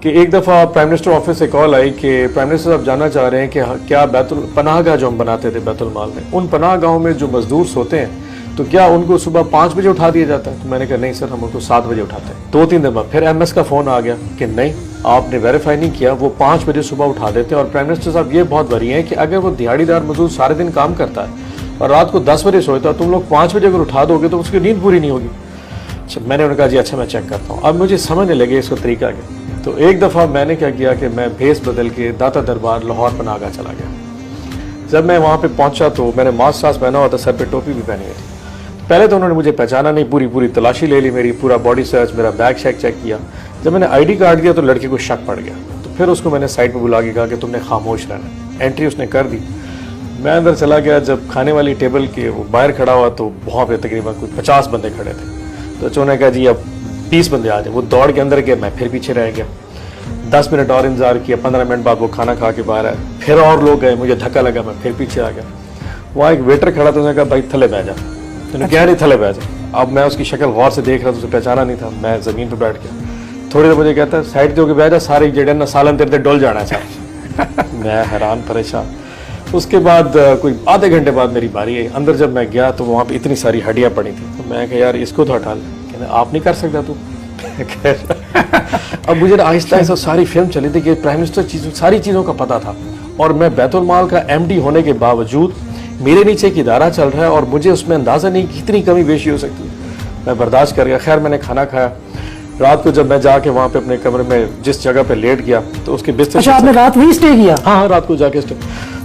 कि एक दफ़ा प्राइम मिनिस्टर ऑफिस से कॉल आई कि प्राइम मिनिस्टर साहब जानना चाह रहे हैं कि क्या बैतुल पनाह गाह जो हम बनाते थे बैतुल माल में, उन पनाह गाहों में जो मजदूर सोते हैं तो क्या उनको सुबह 5 बजे उठा दिया जाता है? तो मैंने कहा नहीं सर, हम उनको 7 बजे उठाते हैं। 2-3 दिन बाद फिर MS का फ़ोन आ गया कि नहीं, आपने वेरीफाई नहीं किया, वो 5 बजे सुबह उठा देते हैं। और प्राइम मिनिस्टर साहब ये बहुत वरी हैं कि अगर वो दिहाड़ीदार मजदूर सारे दिन काम करता है और रात को 10 बजे सोता है, तुम लोग 5 बजे अगर उठा दोगे तो उसकी नींद पूरी नहीं होगी। अच्छा, मैंने उन्हें कहा जी अच्छा मैं चेक करता हूँ। अब मुझे समझने लगे इसका तरीका क्या। तो एक दफ़ा मैंने क्या किया कि मैं भेस बदल के दाता दरबार लाहौर पनाह गाह चला गया। जब मैं वहाँ पे पहुँचा तो मैंने मास्क सास पहना हुआ था, सर पे टोपी भी पहनी हुई थी। पहले तो उन्होंने मुझे पहचाना नहीं, पूरी तलाशी ले ली मेरी, पूरा बॉडी सर्च, मेरा बैग शैग चेक किया। जब मैंने ID कार्ड दिया तो लड़के को शक पड़ गया, तो फिर उसको मैंने साइड पे बुला के कहा कि तुमने खामोश रहना। एंट्री उसने कर दी, मैं अंदर चला गया। जब खाने वाली टेबल के वो बाहर खड़ा हुआ तो वहाँ पे तकरीबन कुछ 50 बंदे खड़े थे। तो उन्होंने कहा जी अब 20 बंदे आ जाए। वो दौड़ के अंदर गया, मैं फिर पीछे रह गया। 10 मिनट और इंतजार किया, 15 मिनट बाद वो खाना खा के बाहर आए। फिर और लोग गए, मुझे धक्का लगा, मैं फिर पीछे आ गया। वहाँ एक वेटर खड़ा था, उसने कहा भाई थले बह जा। मैंने कहा नहीं थले बह जा। अब मैं उसकी शक्ल गौर से देख रहा था, उसे पहचाना नहीं था। मैं ज़मीन पर बैठ गया। थोड़ी देर मुझे कहता है साइड दे के बह जा, सारे जड़े ना सालन तेरे डुल जाना चाहिए। मैं हैरान परेशान। उसके बाद कोई आधे घंटे बाद मेरी बारी आई। अंदर जब मैं गया तो वहाँ पे इतनी सारी हड्डियाँ पड़ी थी। तो मैं कहा यार इसको तो हटा ले। कहते आप नहीं कर सकता तू। अब मुझे आहिस्ता आहिस्ता सारी फिल्म चली थी कि प्राइम मिनिस्टर सारी चीज़ों का पता था, और मैं बैतुल माल का MD होने के बावजूद मेरे नीचे एक इदारा चल रहा है और मुझे उसमें अंदाज़ा नहीं कि कितनी कमी बेशी हो सकती है। मैं बर्दाश्त कर गया। खैर मैंने खाना खाया। रात को जब मैं जाके वहाँ पे अपने कमरे में जिस जगह पे लेट गया तो उसके बिस्तर। अच्छा, आपने रात वहीं स्टे किया? हाँ, रात को जाके स्टे।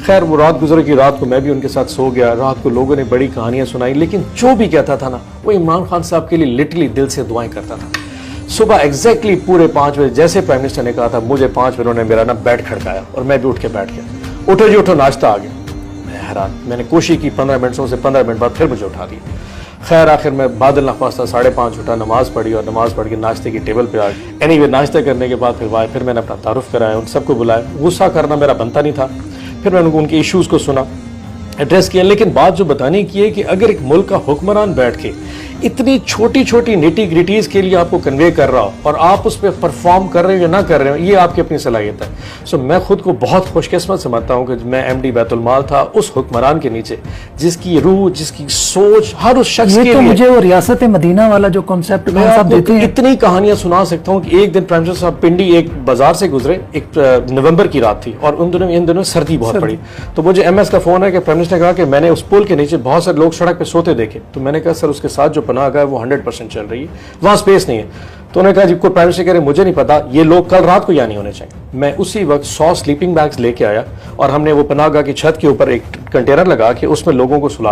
खैर वो रात गुजर की, रात को मैं भी उनके साथ सो गया। रात को लोगों ने बड़ी कहानियां सुनाई, लेकिन जो भी कहता था ना वो इमरान खान साहब के लिए लिटरली दिल से दुआएं करता था। सुबह एग्जैक्टली पूरे 5 बजे जैसे प्राइम मिनिस्टर ने कहा था, मुझे 5 बजे उन्होंने मेरा ना बेड खड़काया और मैं भी उठ के बैठ गया। उठो जी उठो, नाश्ता आ गया। मैं हैरान। मैंने कोशिश की 15 मिनटों से 15 मिनट बाद फिर मुझे उठा दिया। खैर आखिर मैं बादल नख्वास्ता 5:30 उठा, नमाज पढ़ी और नमाज पढ़ के नाश्ते की टेबल पे आ गई। एनीवे नाश्ता करने के बाद फिर मैंने अपना तारुफ कराया, उन सबको बुलाया। गुस्सा करना मेरा बनता नहीं था। फिर मैंने उनके इश्यूज़ को सुना, एड्रेस किया। लेकिन बात जो बताने की है कि अगर एक मुल्क का हुक्मरान बैठ के इतनी छोटी छोटी निटी ग्रिटीज़ के लिए आपको कन्वे कर रहा हो और आप उस पर परफॉर्म कर रहे हो या ना कर रहे हो, ये आपकी अपनी सलाहियत है। सो मैं खुद को बहुत खुशकिस्मत समझता हूँ कि मैं MD बैतुल माल था उस हुक्मरान के नीचे, जिसकी रूह, जिसकी सोच हर उस शख्स के लिए। मुझे वो रियासत मदीना वाला जो कॉन्सेप्ट देते हैं, इतनी कहानियां सुना सकता हूँ कि एक दिन प्राइम मिनिस्टर साहब पिंडी एक बाजार से गुजरे, एक नवंबर की रात थी और इन दिनों सर्दी बहुत पड़ी। तो मुझे MS का फोन है कि प्राइम मिनिस्टर ने कहा कि मैंने उस पुल के नीचे बहुत सारे लोग सड़क पे सोते देखे। तो मैंने कहा सर उसके साथ जो पनाह गाह है वो 100% चल रही है, वहां स्पेस नहीं है। तो उन्होंने कहा जी कोई प्राइम मिनिस्टर कह रहे मुझे नहीं पता, ये लोग कल रात को यहाँ नहीं होने चाहिए। मैं उसी वक्त 100 स्लीपिंग बैग्स लेके आया और हमने वो पनाह गाह की छत के ऊपर एक कंटेनर लगा के उसमें लोगों को सुला